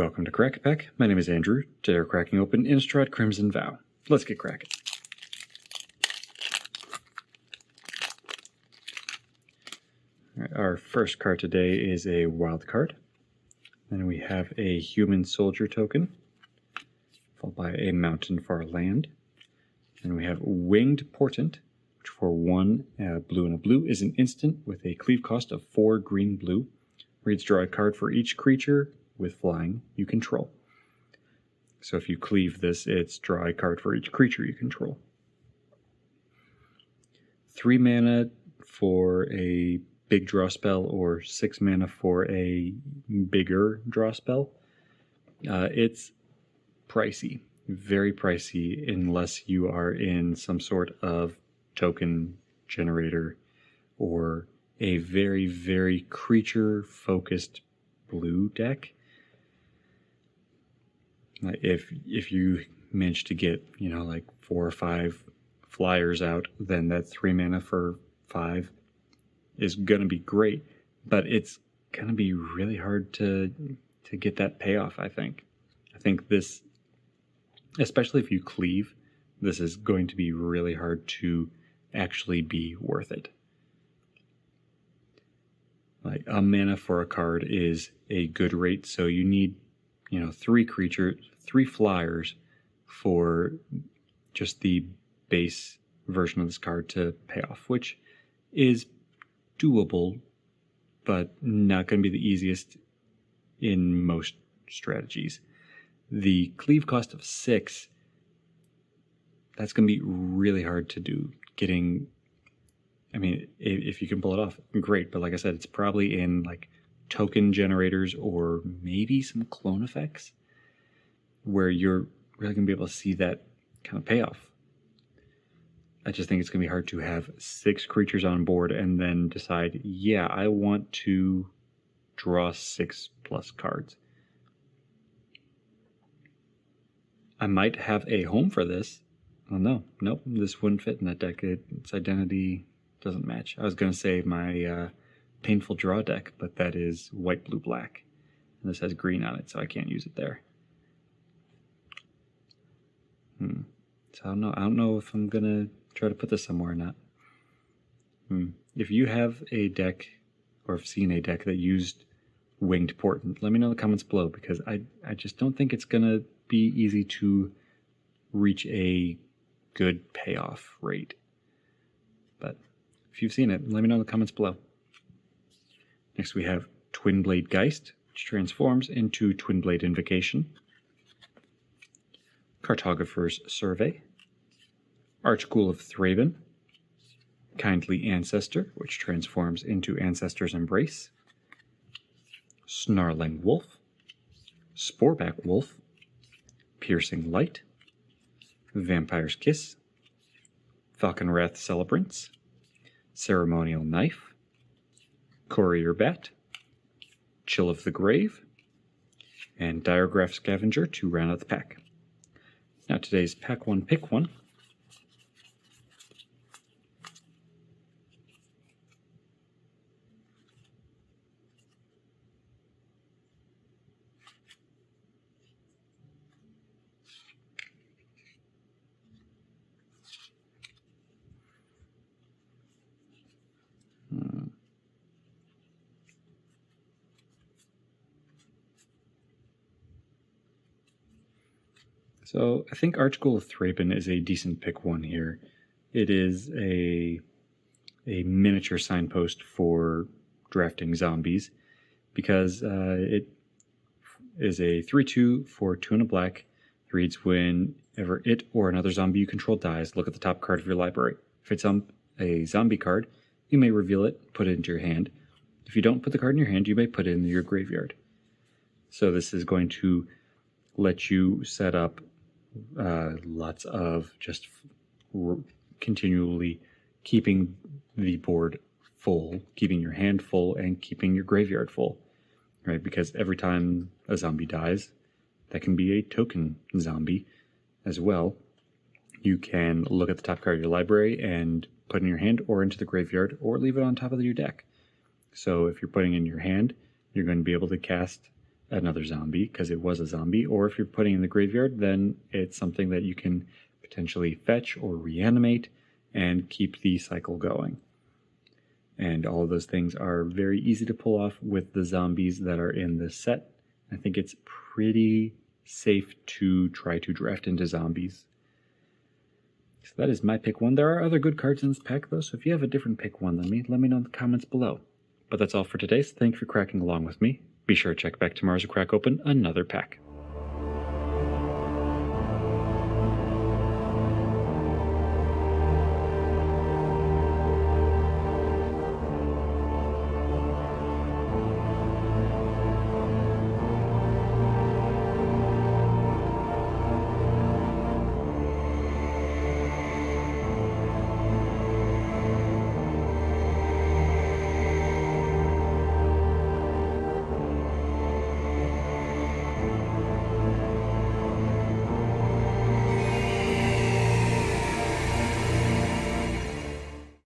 Welcome to Crack Pack. My name is Andrew. Today we're cracking open Innistrad Crimson Vow. Let's get cracking. All right, our first card today is a wild card. Then we have a human soldier token, followed by a mountain far land. And we have Winged Portent, which for 1 blue and a blue is an instant with a cleave cost of 4 green blue. Reads draw a card for each creature with flying you control. So if you cleave this, it's draw a card for each creature you control. 3 mana for a big draw spell or 6 mana for a bigger draw spell. It's pricey, very pricey, unless you are in some sort of token generator or a very, very creature-focused blue deck. If you manage to get, like 4 or 5 flyers out, then that 3 mana for 5 is going to be great, but it's going to be really hard to get that payoff, I think. I think this, especially if you cleave, this is going to be really hard to actually be worth it. Like, a mana for a card is a good rate, so you need 3 flyers for just the base version of this card to pay off, which is doable, but not going to be the easiest in most strategies. The cleave cost of 6, that's going to be really hard to do. If you can pull it off, great, but like I said, it's probably in like token generators or maybe some clone effects where you're really going to be able to see that kind of payoff. I just think it's going to be hard to have 6 creatures on board and then decide, yeah, I want to draw 6 plus cards. I might have a home for this. Oh no, nope, this wouldn't fit in that deck. Its identity doesn't match. I was going to say my Painful Draw deck, but that is white, blue, black. And this has green on it, so I can't use it there. So I don't know if I'm going to try to put this somewhere or not. If you have a deck, or have seen a deck that used Winged Portent, let me know in the comments below, because I just don't think it's going to be easy to reach a good payoff rate. But if you've seen it, let me know in the comments below. Next we have Twinblade Geist, which transforms into Twinblade Invocation. Cartographer's Survey. Archghoul of Thraben. Kindly Ancestor, which transforms into Ancestor's Embrace. Snarling Wolf. Sporeback Wolf. Piercing Light. Vampire's Kiss. Falconwrath Celebrants. Ceremonial Knife. Courier Bat. Chill of the Grave. And Diregraph Scavenger to round out the pack. Now today's Pack 1 Pick 1. So I think Archghoul of Thraben is a decent pick 1 here. It is a miniature signpost for drafting zombies because it is a 3/2 for 2 and a black. It reads, whenever it or another zombie you control dies, look at the top card of your library. If it's a zombie card, you may reveal it, put it into your hand. If you don't put the card in your hand, you may put it in your graveyard. So this is going to let you set up lots of just continually keeping the board full, keeping your hand full, and keeping your graveyard full, right? Because every time a zombie dies, that can be a token zombie as well. You can look at the top card of your library and put in your hand or into the graveyard or leave it on top of your deck. So if you're putting in your hand, you're going to be able to cast another zombie because it was a zombie, or if you're putting in the graveyard, then it's something that you can potentially fetch or reanimate and keep the cycle going. And all of those things are very easy to pull off with the zombies that are in this set. I think it's pretty safe to try to draft into zombies. So that is my pick 1. There are other good cards in this pack though, so if you have a different pick 1 than me, let me know in the comments below. But that's all for today, so thanks for cracking along with me. Be sure to check back tomorrow to crack open another pack.